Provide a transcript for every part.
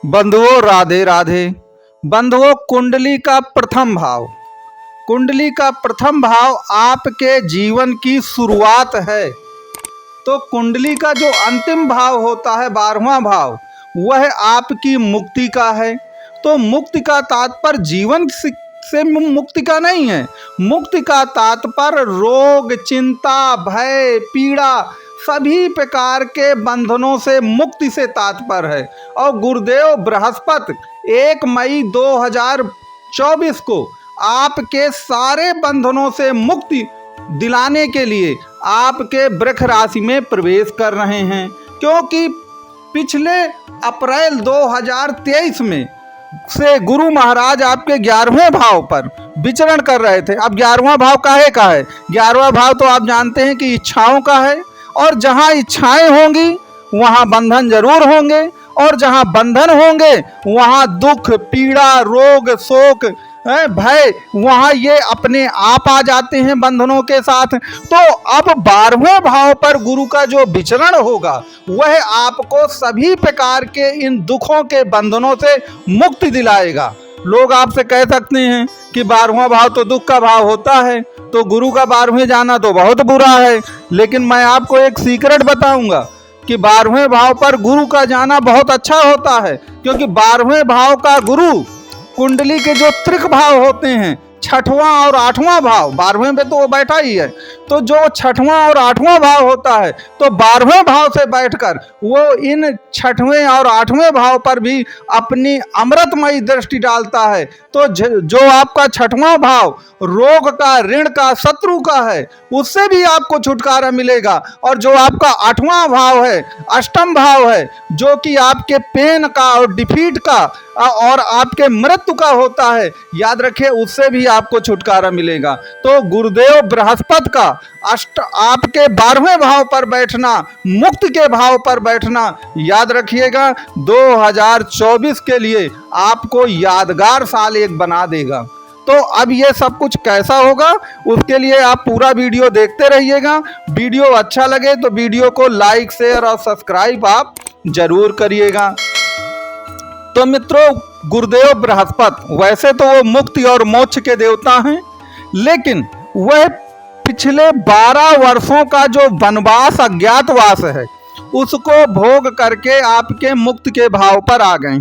बंधुओं राधे राधे। बंधुओं कुंडली का प्रथम भाव आपके जीवन की शुरुआत है। तो कुंडली का जो अंतिम भाव होता है 12वां भाव, वह आपकी मुक्ति का है। तो मुक्ति का तात्पर्य जीवन से मुक्ति का नहीं है। मुक्ति का तात्पर्य रोग, चिंता, भय, पीड़ा, सभी प्रकार के बंधनों से मुक्ति से तात्पर्य है। और गुरुदेव बृहस्पति 1 मई 2024 को आपके सारे बंधनों से मुक्ति दिलाने के लिए आपके वृष राशि में प्रवेश कर रहे हैं। क्योंकि पिछले अप्रैल 2023 में से गुरु महाराज आपके 11वें भाव पर विचरण कर रहे थे। अब 11वां भाव काहे का है? 11वां भाव तो आप जानते हैं कि इच्छाओं का है, और जहां इच्छाएं होंगी वहां बंधन जरूर होंगे, और जहां बंधन होंगे वहां दुख, पीड़ा, रोग, शोक, भय, वहां ये अपने आप आ जाते हैं बंधनों के साथ। तो अब 12वें भाव पर गुरु का जो विचरण होगा वह आपको सभी प्रकार के इन दुखों के बंधनों से मुक्ति दिलाएगा। लोग आपसे कह सकते हैं कि 12वां भाव तो दुख का भाव होता है, तो गुरु का 12वें जाना तो बहुत बुरा है। लेकिन मैं आपको एक सीक्रेट बताऊंगा कि 12वें भाव पर गुरु का जाना बहुत अच्छा होता है। क्योंकि 12वें भाव का गुरु कुंडली के जो त्रिक भाव होते हैं, 6वां और 8वां भाव, 12वें पे तो वो बैठा ही है, तो जो 6वां और 8वां भाव होता है, तो 12वें भाव से बैठकर वो इन 6वें और 8वें भाव पर भी अपनी अमृतमयी दृष्टि डालता है। तो जो आपका 6वां भाव रोग का, ऋण का, शत्रु का है, उससे भी आपको छुटकारा मिलेगा। और जो आपका 8वां भाव है, अष्टम भाव है, जो कि आपके पेन का और डिफीट का और आपके मृत्यु का होता है, याद रखिए उससे भी आपको छुटकारा मिलेगा। तो गुरुदेव बृहस्पति का आपके 12वें भाव पर बैठना, मुक्ति के भाव पर बैठना, याद रखिएगा 2024 के लिए आपको यादगार साल एक बना देगा। तो अब ये सब कुछ कैसा होगा, उसके लिए आप पूरा वीडियो देखते रहिएगा। वीडियो अच्छा लगे तो वीडियो को लाइक, शेयर और सब्सक्राइब आप जरूर करिएगा। तो मित्रों, गुरुदेव बृहस्पति वैसे तो वो मुक्ति और मोक्ष के देवता हैं, लेकिन वह पिछले 12 वर्षों का जो वनवास, अज्ञातवास है, उसको भोग करके आपके मुक्ति के भाव पर आ गए।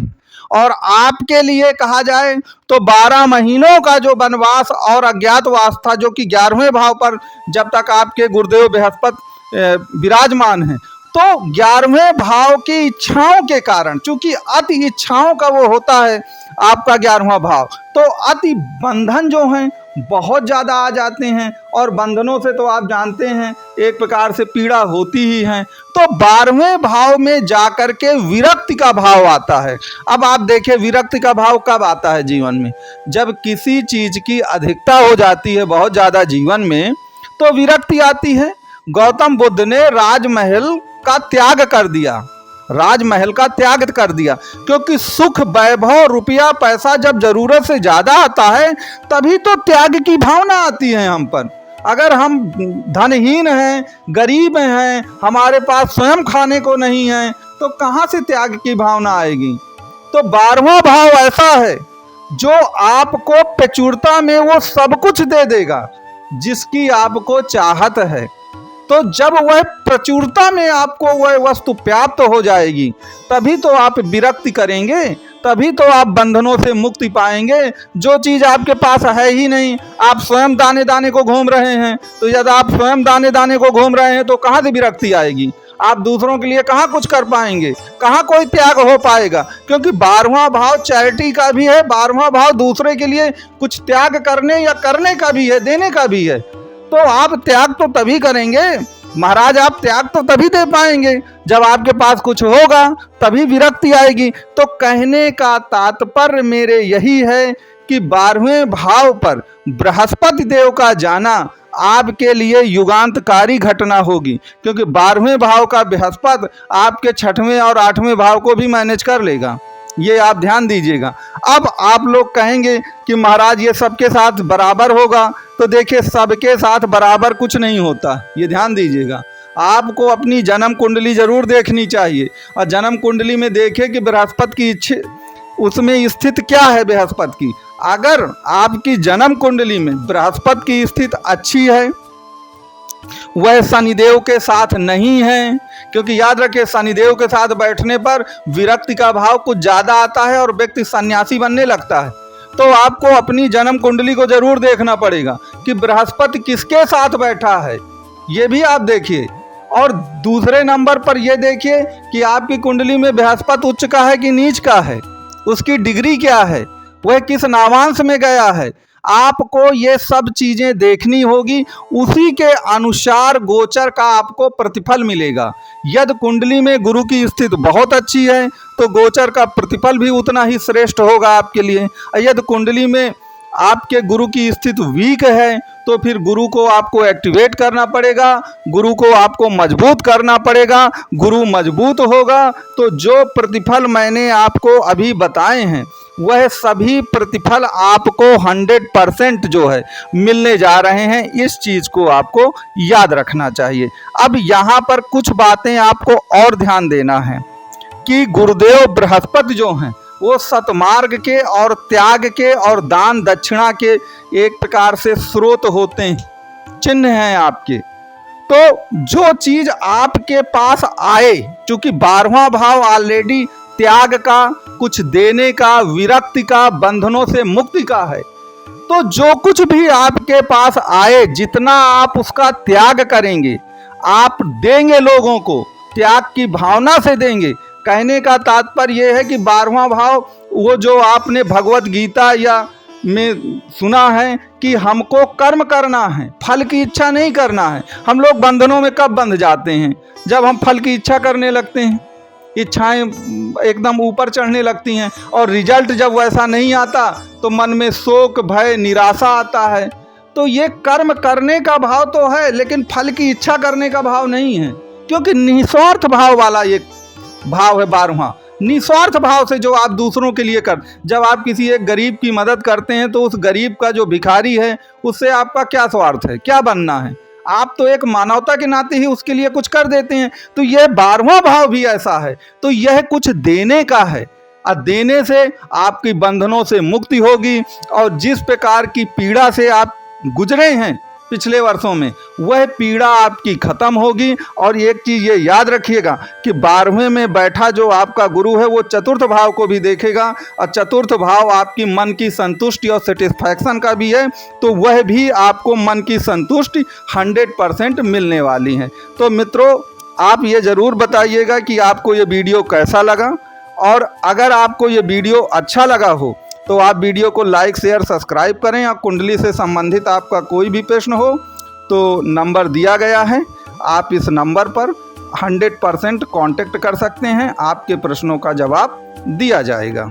और आपके लिए कहा जाए तो 12 महीनों का जो वनवास और अज्ञातवास था, जो कि 11वें भाव पर जब तक आपके गुरुदेव बृहस्पति विराजमान हैं, तो 11वें भाव की इच्छाओं के कारण, चूंकि अति इच्छाओं का वो होता है आपका 11वां भाव, तो अति बंधन जो हैं बहुत ज़्यादा आ जाते हैं। और बंधनों से तो आप जानते हैं एक प्रकार से पीड़ा होती ही है। तो 12वें भाव में जाकर के विरक्ति का भाव आता है। अब आप देखिए विरक्ति का भाव कब आता है जीवन में? जब किसी चीज़ की अधिकता हो जाती है बहुत ज़्यादा जीवन में, तो विरक्ति आती है। गौतम बुद्ध ने राजमहल का त्याग कर दिया, राजमहल का त्याग कर दिया, क्योंकि सुख, वैभव, रुपया, पैसा जब जरूरत से ज्यादा आता है तभी तो त्याग की भावना आती है हम पर। अगर हम धनहीन हैं, गरीब हैं, हमारे पास स्वयं खाने को नहीं है, तो कहां से त्याग की भावना आएगी? तो 12वां भाव ऐसा है जो आपको प्रचुरता में वो सब कुछ दे देगा जिसकी आपको चाहत है। तो जब वह प्रचुरता में आपको वह वस्तु प्राप्त हो जाएगी, तभी तो आप विरक्ति करेंगे, तभी तो आप बंधनों से मुक्ति पाएंगे। जो चीज़ आपके पास है ही नहीं, आप स्वयं दाने दाने को घूम रहे हैं, तो जब आप स्वयं दाने दाने को घूम रहे हैं तो कहाँ से विरक्ति आएगी? आप दूसरों के लिए कहाँ कुछ कर पाएंगे, कहाँ कोई त्याग हो पाएगा? क्योंकि 12वां भाव चैरिटी का भी है, 12वां भाव दूसरे के लिए कुछ त्याग करने या करने का भी है, देने का भी है। तो आप त्याग तो तभी करेंगे महाराज, आप त्याग तो तभी दे पाएंगे जब आपके पास कुछ होगा, तभी विरक्ति आएगी। तो कहने का तात्पर्य मेरे यही है कि 12वें भाव पर बृहस्पति देव का जाना आपके लिए युगांतकारी घटना होगी। क्योंकि 12वें भाव का बृहस्पति आपके 6वें और 8वें भाव को भी मैनेज कर लेगा, ये आप ध्यान दीजिएगा। अब आप लोग कहेंगे कि महाराज ये सबके साथ बराबर होगा, तो देखिए सबके साथ बराबर कुछ नहीं होता, ये ध्यान दीजिएगा। आपको अपनी जन्म कुंडली जरूर देखनी चाहिए और जन्म कुंडली में देखें कि बृहस्पति की इच्छा उसमें स्थिति क्या है बृहस्पति की। अगर आपकी जन्म कुंडली में बृहस्पति की स्थिति अच्छी है, वह शनिदेव के साथ नहीं है, क्योंकि याद रखिए शनिदेव के साथ बैठने पर विरक्ति का भाव कुछ ज़्यादा आता है और व्यक्ति सन्यासी बनने लगता है। तो आपको अपनी जन्म कुंडली को जरूर देखना पड़ेगा कि बृहस्पति किसके साथ बैठा है, ये भी आप देखिए। और दूसरे नंबर पर यह देखिए कि आपकी कुंडली में बृहस्पति उच्च का है कि नीच का है, उसकी डिग्री क्या है, वह किस नामांश में गया है। आपको ये सब चीजें देखनी होगी, उसी के अनुसार गोचर का आपको प्रतिफल मिलेगा। यदि कुंडली में गुरु की स्थिति बहुत अच्छी है तो गोचर का प्रतिफल भी उतना ही श्रेष्ठ होगा आपके लिए। यदि कुंडली में आपके गुरु की स्थिति वीक है तो फिर गुरु को आपको एक्टिवेट करना पड़ेगा, गुरु को आपको मजबूत करना पड़ेगा। गुरु मजबूत होगा तो जो प्रतिफल मैंने आपको अभी बताए हैं वह सभी प्रतिफल आपको 100% जो है मिलने जा रहे हैं। इस चीज़ को आपको याद रखना चाहिए। अब यहाँ पर कुछ बातें आपको और ध्यान देना है कि गुरुदेव बृहस्पति जो हैं वो सतमार्ग के और त्याग के और दान दक्षिणा के एक प्रकार से स्रोत होते हैं, चिन्ह हैं आपके। तो जो चीज आपके पास आए, चूंकि 12वां भाव ऑलरेडी त्याग का, कुछ देने का, विरक्ति का, बंधनों से मुक्ति का है, तो जो कुछ भी आपके पास आए जितना आप उसका त्याग करेंगे, आप देंगे लोगों को, त्याग की भावना से देंगे। कहने का तात्पर्य यह है कि 12वां भाव वो जो आपने भगवत गीता या में सुना है कि हमको कर्म करना है, फल की इच्छा नहीं करना है। हम लोग बंधनों में कब बंध जाते हैं? जब हम फल की इच्छा करने लगते हैं, इच्छाएं एकदम ऊपर चढ़ने लगती हैं और रिजल्ट जब वैसा नहीं आता तो मन में शोक, भय, निराशा आता है। तो ये कर्म करने का भाव तो है लेकिन फल की इच्छा करने का भाव नहीं है, क्योंकि निस्वार्थ भाव वाला ये भाव है 12वां। निस्वार्थ भाव से जो आप दूसरों के लिए कर, जब आप किसी एक गरीब की मदद करते हैं तो उस गरीब का जो भिखारी है उससे आपका क्या स्वार्थ है, क्या बनना है? आप तो एक मानवता के नाते ही उसके लिए कुछ कर देते हैं। तो यह 12वां भाव भी ऐसा है। तो यह कुछ देने का है और देने से आपकी बंधनों से मुक्ति होगी और जिस प्रकार की पीड़ा से आप गुजरे हैं पिछले वर्षों में वह पीड़ा आपकी खत्म होगी। और एक चीज़ ये याद रखिएगा कि 12वें में बैठा जो आपका गुरु है वो चतुर्थ भाव को भी देखेगा और चतुर्थ भाव आपकी मन की संतुष्टि और सेटिस्फैक्शन का भी है, तो वह भी आपको मन की संतुष्टि 100% मिलने वाली है। तो मित्रों, आप ये ज़रूर बताइएगा कि आपको ये वीडियो कैसा लगा, और अगर आपको ये वीडियो अच्छा लगा हो तो आप वीडियो को लाइक, शेयर, सब्सक्राइब करें। और कुंडली से संबंधित आपका कोई भी प्रश्न हो तो नंबर दिया गया है, आप इस नंबर पर 100% कांटेक्ट कर सकते हैं, आपके प्रश्नों का जवाब दिया जाएगा।